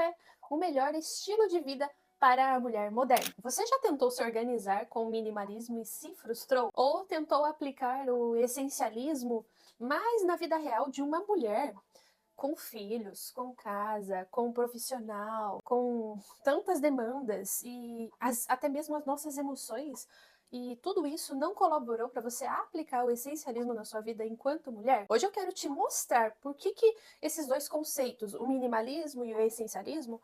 é o melhor estilo de vida para a mulher moderna. Você já tentou se organizar com o minimalismo e se frustrou? Ou tentou aplicar o essencialismo mais na vida real de uma mulher? Com filhos, com casa, com profissional, com tantas demandas e até mesmo as nossas emoções. E tudo isso não colaborou para você aplicar o essencialismo na sua vida enquanto mulher? Hoje eu quero te mostrar por que esses dois conceitos, o minimalismo e o essencialismo,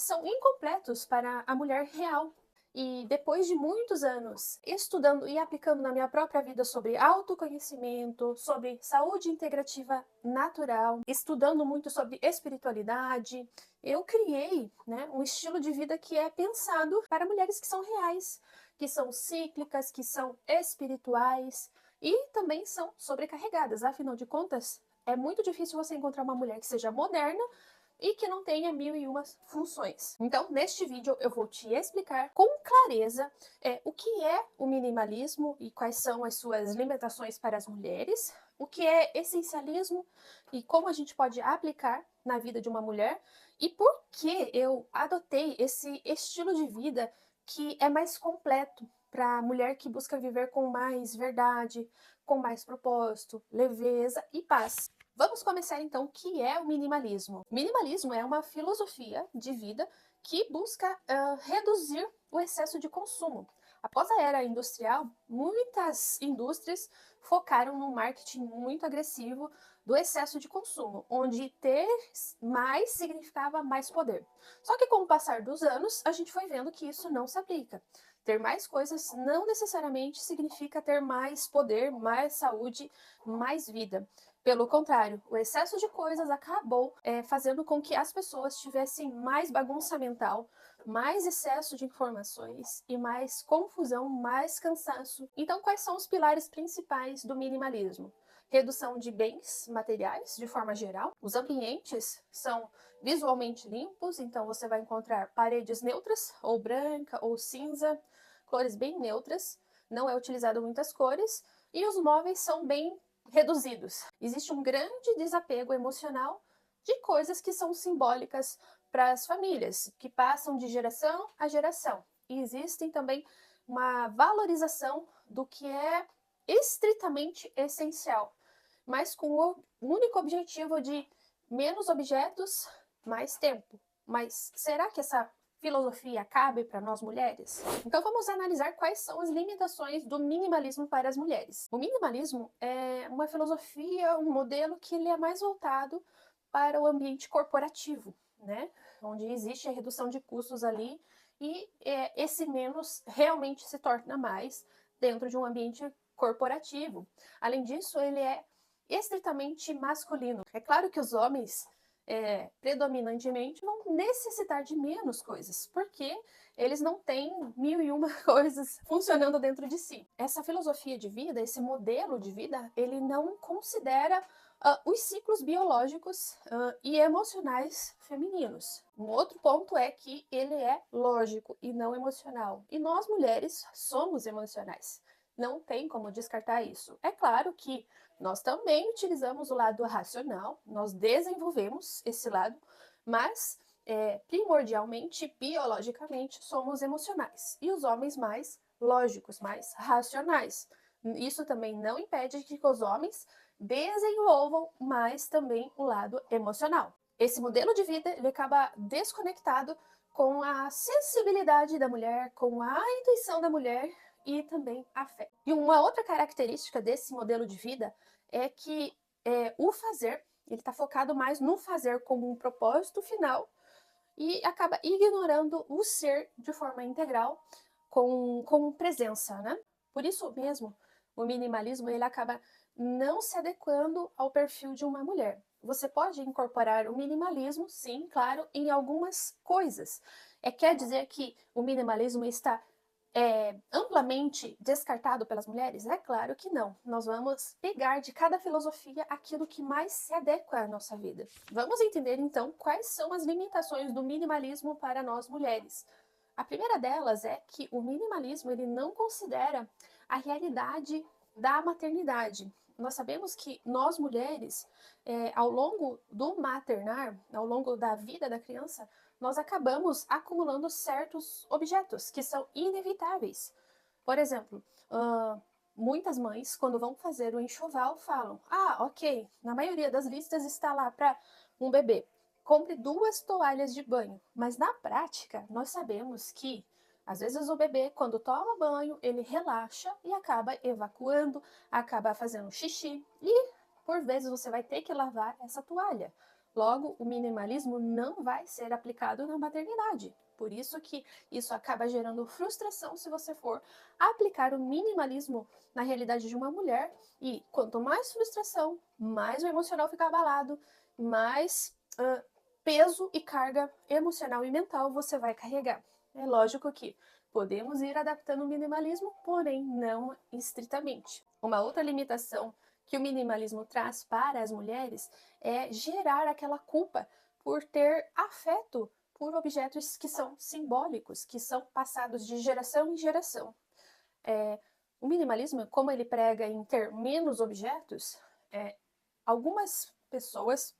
são incompletos para a mulher real. E depois de muitos anos estudando e aplicando na minha própria vida sobre autoconhecimento, sobre saúde integrativa natural, estudando muito sobre espiritualidade, eu criei, né, um estilo de vida que é pensado para mulheres que são reais, que são cíclicas, que são espirituais e também são sobrecarregadas. Afinal de contas, é muito difícil você encontrar uma mulher que seja moderna e que não tenha mil e uma funções. Então, neste vídeo eu vou te explicar com clareza o que é o minimalismo e quais são as suas limitações para as mulheres, o que é essencialismo e como a gente pode aplicar na vida de uma mulher e por que eu adotei esse estilo de vida que é mais completo para a mulher que busca viver com mais verdade, com mais propósito, leveza e paz. Vamos começar então o que é o minimalismo. Minimalismo é uma filosofia de vida que busca reduzir o excesso de consumo. Após a era industrial, muitas indústrias focaram no marketing muito agressivo do excesso de consumo, onde ter mais significava mais poder. Só que com o passar dos anos, a gente foi vendo que isso não se aplica. Ter mais coisas não necessariamente significa ter mais poder, mais saúde, mais vida. Pelo contrário, o excesso de coisas acabou fazendo com que as pessoas tivessem mais bagunça mental, mais excesso de informações e mais confusão, mais cansaço. Então, quais são os pilares principais do minimalismo? Redução de bens materiais, de forma geral. Os ambientes são visualmente limpos, então você vai encontrar paredes neutras, ou branca, ou cinza, cores bem neutras. Não é utilizado muitas cores. E os móveis são bem reduzidos. Existe um grande desapego emocional de coisas que são simbólicas para as famílias, que passam de geração a geração. E existem também uma valorização do que é estritamente essencial, mas com o único objetivo de menos objetos, mais tempo. Mas será que essa filosofia cabe para nós mulheres? Então vamos analisar quais são as limitações do minimalismo para as mulheres. O minimalismo é uma filosofia, um modelo que ele é mais voltado para o ambiente corporativo, né? Onde existe a redução de custos ali e esse menos realmente se torna mais dentro de um ambiente corporativo. Além disso, ele é estritamente masculino. É claro que os homens predominantemente vão necessitar de menos coisas, porque eles não têm mil e uma coisas funcionando dentro de si. Essa filosofia de vida, esse modelo de vida, ele não considera os ciclos biológicos e emocionais femininos. Um outro ponto é que ele é lógico e não emocional. E nós mulheres somos emocionais. Não tem como descartar isso. É claro que nós também utilizamos o lado racional, nós desenvolvemos esse lado, mas primordialmente, biologicamente, somos emocionais. E os homens mais lógicos, mais racionais. Isso também não impede que os homens desenvolvam mais também o lado emocional. Esse modelo de vida ele acaba desconectado com a sensibilidade da mulher, com a intuição da mulher e também a fé. E uma outra característica desse modelo de vida é que o fazer, ele está focado mais no fazer como um propósito final e acaba ignorando o ser de forma integral com presença, né? Por isso mesmo, o minimalismo ele acaba não se adequando ao perfil de uma mulher. Você pode incorporar o minimalismo, sim, claro, em algumas coisas. Quer dizer que o minimalismo está amplamente descartado pelas mulheres? É claro que não. Nós vamos pegar de cada filosofia aquilo que mais se adequa à nossa vida. Vamos entender então quais são as limitações do minimalismo para nós mulheres. A primeira delas é que o minimalismo ele não considera a realidade da maternidade. nós sabemos que nós mulheres, ao longo do maternar, ao longo da vida da criança, nós acabamos acumulando certos objetos que são inevitáveis. Por exemplo, muitas mães, quando vão fazer o enxoval, falam: ah, ok, na maioria das listas está lá para um bebê. Compre 2 toalhas de banho. Mas na prática, nós sabemos que às vezes o bebê, quando toma banho, ele relaxa e acaba evacuando, acaba fazendo xixi e, por vezes, você vai ter que lavar essa toalha. Logo, o minimalismo não vai ser aplicado na maternidade. Por isso que isso acaba gerando frustração se você for aplicar o minimalismo na realidade de uma mulher. E quanto mais frustração, mais o emocional fica abalado, mais peso e carga emocional e mental você vai carregar. É lógico que podemos ir adaptando o minimalismo, porém não estritamente. Uma outra limitação que o minimalismo traz para as mulheres é gerar aquela culpa por ter afeto por objetos que são simbólicos, que são passados de geração em geração. O minimalismo, como ele prega em ter menos objetos, algumas pessoas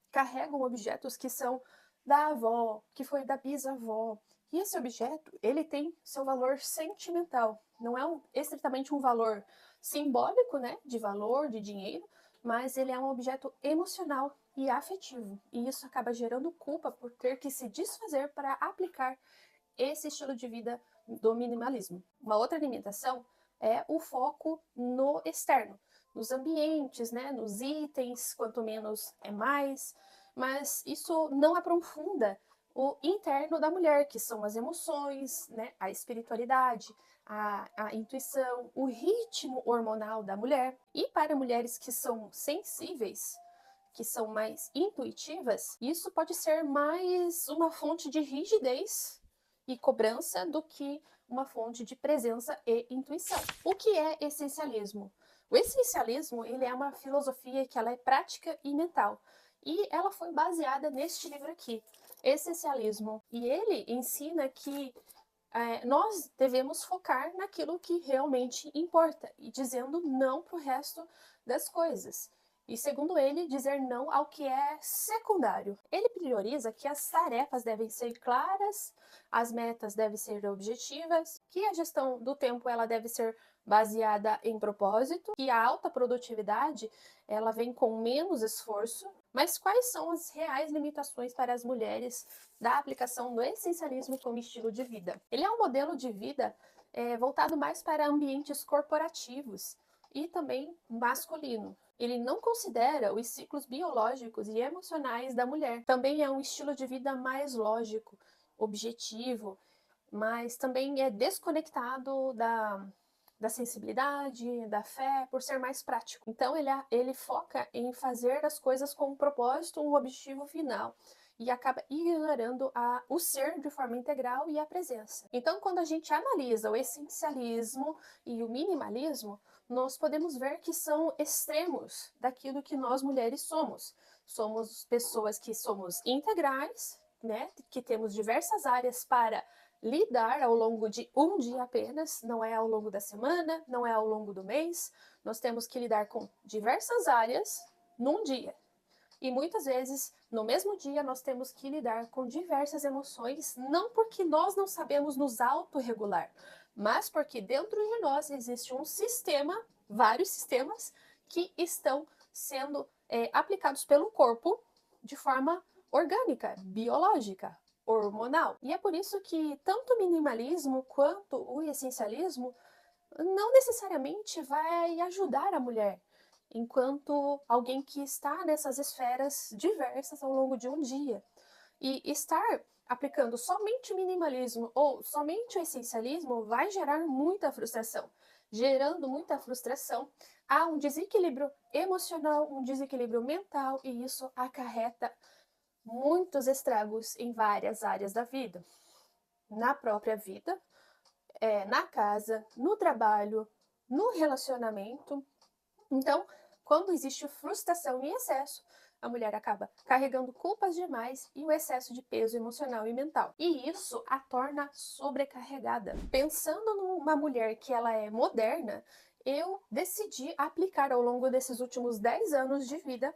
carregam objetos que são da avó, que foi da bisavó. E esse objeto, ele tem seu valor sentimental. Não é estritamente um valor simbólico, né, de valor, de dinheiro, mas ele é um objeto emocional e afetivo. E isso acaba gerando culpa por ter que se desfazer para aplicar esse estilo de vida do minimalismo. Uma outra limitação é o foco no externo, nos ambientes, né, nos itens, quanto menos é mais, mas isso não aprofunda o interno da mulher, que são as emoções, né, a espiritualidade, a intuição, o ritmo hormonal da mulher. E para mulheres que são sensíveis, que são mais intuitivas, isso pode ser mais uma fonte de rigidez e cobrança do que uma fonte de presença e intuição. O que é essencialismo? O essencialismo, ele é uma filosofia que ela é prática e mental. E ela foi baseada neste livro aqui, Essencialismo. E ele ensina que nós devemos focar naquilo que realmente importa e dizendo não para o resto das coisas. E, segundo ele, dizer não ao que é secundário. Ele prioriza que as tarefas devem ser claras, as metas devem ser objetivas, que a gestão do tempo ela deve ser baseada em propósito, que a alta produtividade ela vem com menos esforço. Mas quais são as reais limitações para as mulheres da aplicação do essencialismo como estilo de vida? Ele é um modelo de vida voltado mais para ambientes corporativos e também masculino. Ele não considera os ciclos biológicos e emocionais da mulher. Também é um estilo de vida mais lógico, objetivo, mas também é desconectado da sensibilidade, da fé, por ser mais prático. Então ele foca em fazer as coisas com um propósito, um objetivo final. E acaba ignorando o ser de forma integral e a presença. Então, quando a gente analisa o essencialismo e o minimalismo, nós podemos ver que são extremos daquilo que nós mulheres somos. Somos pessoas que somos integrais, né? Que temos diversas áreas para lidar ao longo de um dia apenas, não é ao longo da semana, não é ao longo do mês. Nós temos que lidar com diversas áreas num dia. E muitas vezes, no mesmo dia, nós temos que lidar com diversas emoções, não porque nós não sabemos nos autorregular, mas porque dentro de nós existe um sistema, vários sistemas, que estão sendo aplicados pelo corpo de forma orgânica, biológica, hormonal. E é por isso que tanto o minimalismo quanto o essencialismo não necessariamente vai ajudar a mulher, enquanto alguém que está nessas esferas diversas ao longo de um dia. E estar aplicando somente o minimalismo ou somente o essencialismo vai gerar muita frustração. Gerando muita frustração, há um desequilíbrio emocional, um desequilíbrio mental, e isso acarreta muitos estragos em várias áreas da vida. Na própria vida, na casa, no trabalho, no relacionamento. Então, quando existe frustração em excesso, a mulher acaba carregando culpas demais e o excesso de peso emocional e mental. E isso a torna sobrecarregada. Pensando numa mulher que ela é moderna, eu decidi aplicar ao longo desses últimos 10 anos de vida,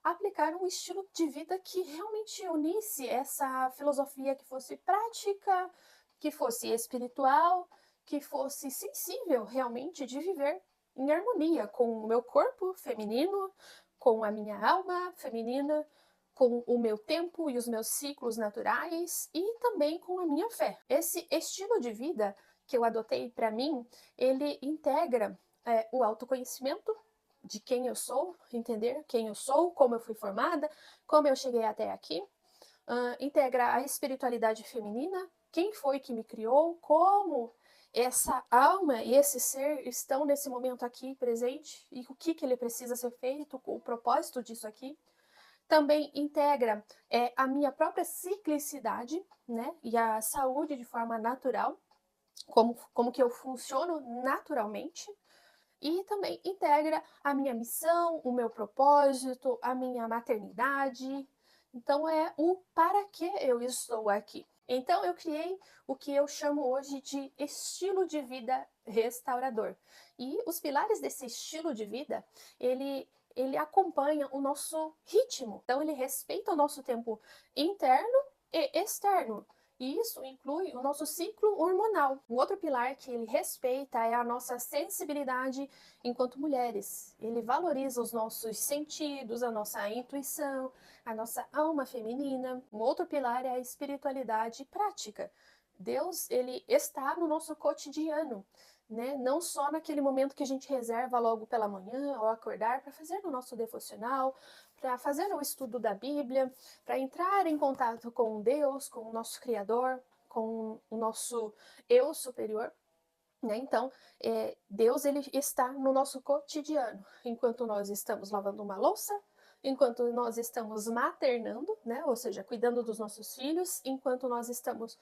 aplicar um estilo de vida que realmente unisse essa filosofia, que fosse prática, que fosse espiritual, que fosse sensível realmente de viver em harmonia com o meu corpo feminino, com a minha alma feminina, com o meu tempo e os meus ciclos naturais e também com a minha fé. Esse estilo de vida que eu adotei para mim, ele integra o autoconhecimento de quem eu sou, entender quem eu sou, como eu fui formada, como eu cheguei até aqui, integra a espiritualidade feminina, quem foi que me criou, como essa alma e esse ser estão nesse momento aqui presente e o que ele precisa ser feito, o propósito disso aqui. Também integra a minha própria ciclicidade, né, e a saúde de forma natural, como que eu funciono naturalmente. E também integra a minha missão, o meu propósito, a minha maternidade. Então é o para que eu estou aqui. Então eu criei o que eu chamo hoje de estilo de vida restaurador. E os pilares desse estilo de vida, ele acompanha o nosso ritmo. Então ele respeita o nosso tempo interno e externo. E isso inclui o nosso ciclo hormonal. Um outro pilar que ele respeita é a nossa sensibilidade enquanto mulheres. Ele valoriza os nossos sentidos, a nossa intuição, a nossa alma feminina. Um outro pilar é a espiritualidade prática. Deus, ele está no nosso cotidiano, né? Não só naquele momento que a gente reserva logo pela manhã ao acordar para fazer o nosso devocional, para fazer o estudo da Bíblia, para entrar em contato com Deus, com o nosso Criador, com o nosso eu superior. Né? Então, Deus ele está no nosso cotidiano, enquanto nós estamos lavando uma louça, enquanto nós estamos maternando, né? Ou seja, cuidando dos nossos filhos, enquanto nós estamos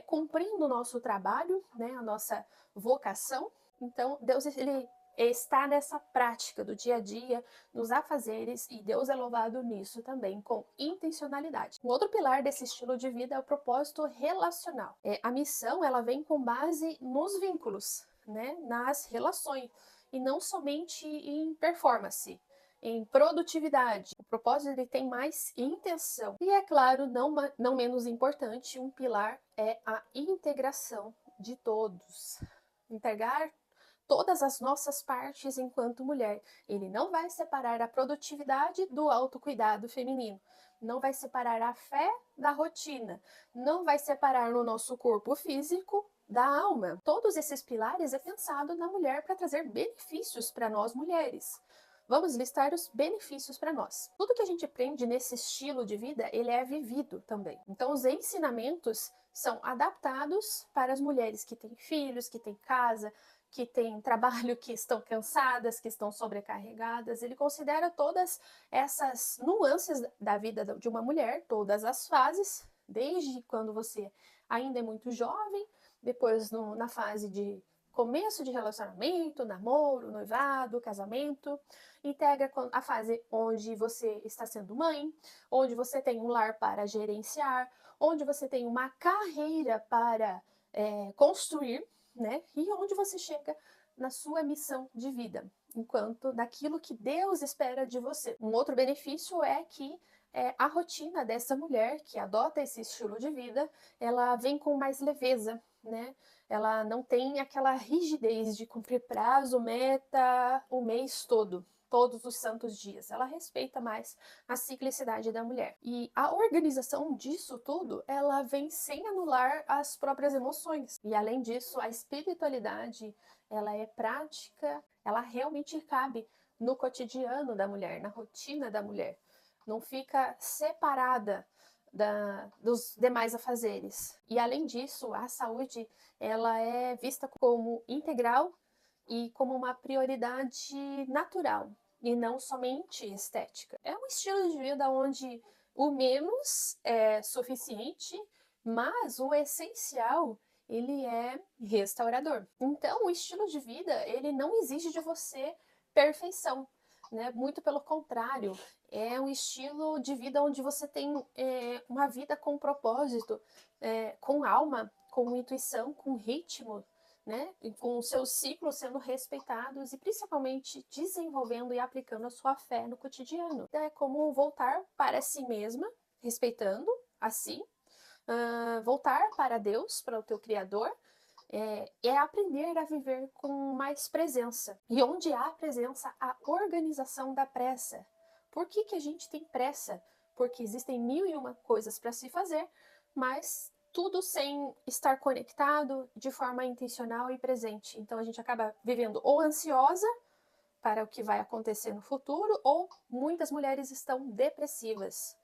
cumprindo o nosso trabalho, né? A nossa vocação. Então, Deus ele está nessa prática do dia a dia, nos afazeres, e Deus é louvado nisso também, com intencionalidade. Um outro pilar desse estilo de vida é o propósito relacional. A missão, ela vem com base nos vínculos, né, nas relações, e não somente em performance, em produtividade. O propósito ele tem mais intenção. E é claro, não menos importante, um pilar é a integração de todos. Integrar todas as nossas partes enquanto mulher. Ele não vai separar a produtividade do autocuidado feminino. Não vai separar a fé da rotina. Não vai separar o nosso corpo físico da alma. Todos esses pilares é pensado na mulher para trazer benefícios para nós mulheres. Vamos listar os benefícios para nós. Tudo que a gente aprende nesse estilo de vida, ele é vivido também. Então, os ensinamentos são adaptados para as mulheres que têm filhos, que têm casa, que têm trabalho, que estão cansadas, que estão sobrecarregadas. Ele considera todas essas nuances da vida de uma mulher, todas as fases, desde quando você ainda é muito jovem, depois na fase de começo de relacionamento, namoro, noivado, casamento. Integra a fase onde você está sendo mãe, onde você tem um lar para gerenciar, onde você tem uma carreira para construir, né? E onde você chega na sua missão de vida, enquanto daquilo que Deus espera de você. Um outro benefício é que a rotina dessa mulher que adota esse estilo de vida, ela vem com mais leveza, né? Ela não tem aquela rigidez de cumprir prazo, meta, o mês todo, todos os santos dias. Ela respeita mais a ciclicidade da mulher. E a organização disso tudo, ela vem sem anular as próprias emoções. E além disso, a espiritualidade, ela é prática, ela realmente cabe no cotidiano da mulher, na rotina da mulher. Não fica separada dos demais afazeres. E além disso, a saúde ela é vista como integral e como uma prioridade natural e não somente estética. É um estilo de vida onde o menos é suficiente, mas o essencial ele é restaurador. Então, o estilo de vida ele não exige de você perfeição, né? Muito pelo contrário, é um estilo de vida onde você tem uma vida com propósito, com alma, com intuição, com ritmo, né? E com os seus ciclos sendo respeitados e principalmente desenvolvendo e aplicando a sua fé no cotidiano. É como voltar para si mesma, respeitando a si, voltar para Deus, para o teu Criador, é aprender a viver com mais presença. E onde há presença, há organização da pressa. Por que a gente tem pressa? Porque existem mil e uma coisas para se fazer, mas tudo sem estar conectado de forma intencional e presente. Então a gente acaba vivendo ou ansiosa para o que vai acontecer no futuro, ou muitas mulheres estão depressivas,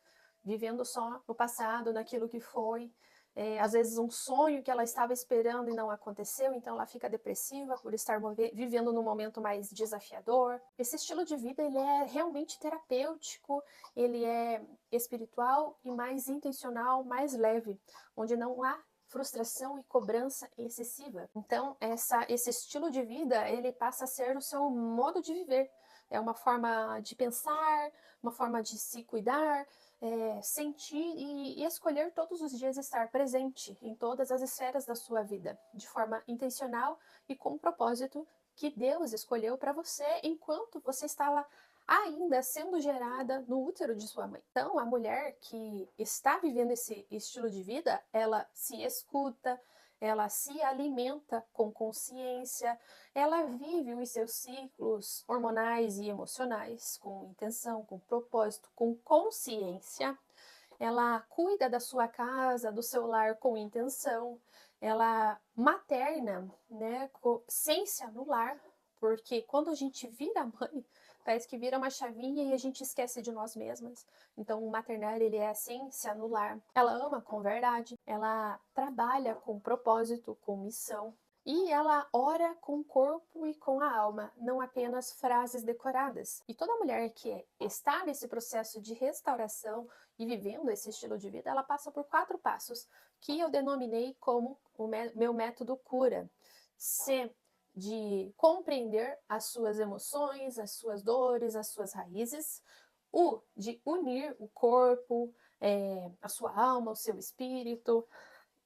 vivendo só no passado, naquilo que foi, às vezes um sonho que ela estava esperando e não aconteceu, então ela fica depressiva por estar vivendo num momento mais desafiador. Esse estilo de vida, ele é realmente terapêutico, ele é espiritual e mais intencional, mais leve, onde não há frustração e cobrança excessiva. Então, esse estilo de vida, ele passa a ser o seu modo de viver. É uma forma de pensar, uma forma de se cuidar, sentir e escolher todos os dias estar presente em todas as esferas da sua vida, de forma intencional e com o propósito que Deus escolheu para você enquanto você estava ainda sendo gerada no útero de sua mãe. Então, a mulher que está vivendo esse estilo de vida, ela se escuta, ela se alimenta com consciência, ela vive os seus ciclos hormonais e emocionais com intenção, com propósito, com consciência. Ela cuida da sua casa, do seu lar com intenção. Ela materna, né, sem se anular, porque quando a gente vira mãe, parece que vira uma chavinha e a gente esquece de nós mesmas. Então, o maternar, ele é assim, se anular. Ela ama com verdade, ela trabalha com propósito, com missão. E ela ora com o corpo e com a alma, não apenas frases decoradas. E toda mulher que está nesse processo de restauração e vivendo esse estilo de vida, ela passa por 4 passos, que eu denominei como o meu método cura. C, de compreender as suas emoções, as suas dores, as suas raízes. U, de unir o corpo, a sua alma, o seu espírito,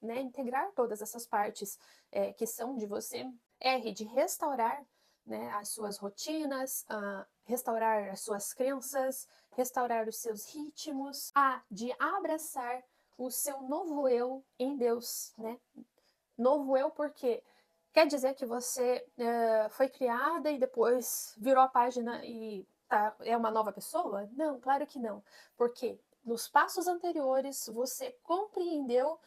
né? Integrar todas essas partes que são de você. R, de restaurar, né, as suas rotinas, restaurar as suas crenças, restaurar os seus ritmos. A, de abraçar o seu novo eu em Deus, né? Novo eu porque quer dizer que você foi criada e depois virou a página e é uma nova pessoa? Não, claro que não. Porque nos passos anteriores você compreendeu,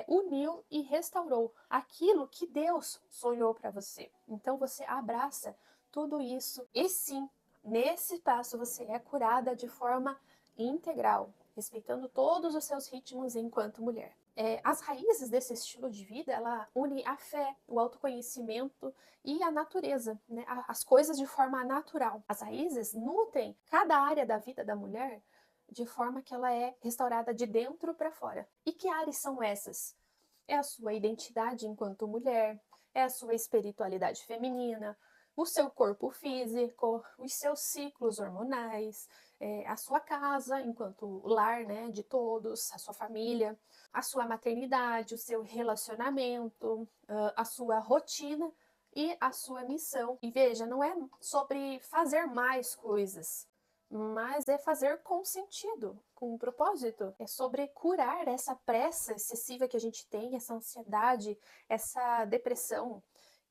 uniu e restaurou aquilo que Deus sonhou para você. Então você abraça tudo isso e sim, nesse passo você é curada de forma integral, respeitando todos os seus ritmos enquanto mulher. As raízes desse estilo de vida, ela une a fé, o autoconhecimento e a natureza, né? As coisas de forma natural. As raízes nutrem cada área da vida da mulher de forma que ela é restaurada de dentro para fora. E que áreas são essas? É a sua identidade enquanto mulher, é a sua espiritualidade feminina, o seu corpo físico, os seus ciclos hormonais, a sua casa enquanto lar, né, de todos, a sua família, a sua maternidade, o seu relacionamento, a sua rotina e a sua missão. E veja, não é sobre fazer mais coisas, mas é fazer com sentido, com um propósito. É sobre curar essa pressa excessiva que a gente tem, essa ansiedade, essa depressão,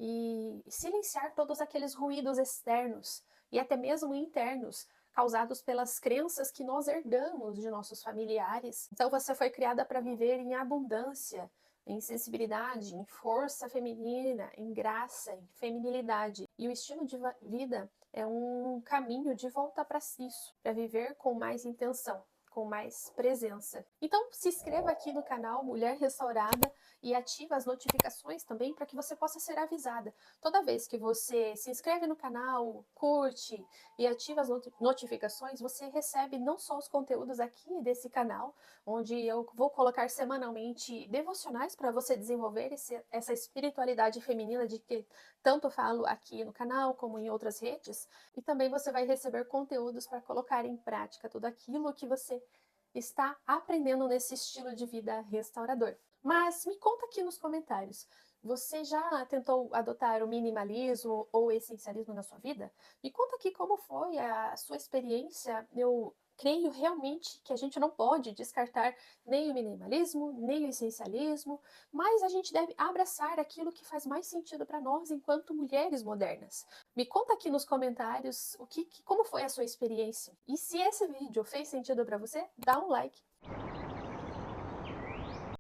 e silenciar todos aqueles ruídos externos e até mesmo internos causados pelas crenças que nós herdamos de nossos familiares. Então você foi criada para viver em abundância, em sensibilidade, em força feminina, em graça, em feminilidade. E o estilo de vida é um caminho de volta para isso, para viver com mais intenção, com mais presença. Então se inscreva aqui no canal Mulher Restaurada e ative as notificações também para que você possa ser avisada. Toda vez que você se inscreve no canal, curte e ativa as notificações, você recebe não só os conteúdos aqui desse canal, onde eu vou colocar semanalmente devocionais para você desenvolver essa espiritualidade feminina de que tanto falo aqui no canal como em outras redes, e também você vai receber conteúdos para colocar em prática tudo aquilo que você está aprendendo nesse estilo de vida restaurador. Mas me conta aqui nos comentários, Você já tentou adotar o minimalismo ou o essencialismo na sua vida? Me conta aqui como foi a sua experiência. Eu creio realmente que a gente não pode descartar nem o minimalismo, nem o essencialismo, mas a gente deve abraçar aquilo que faz mais sentido para nós enquanto mulheres modernas. Me conta aqui nos comentários como foi a sua experiência. E se esse vídeo fez sentido para você, dá um like.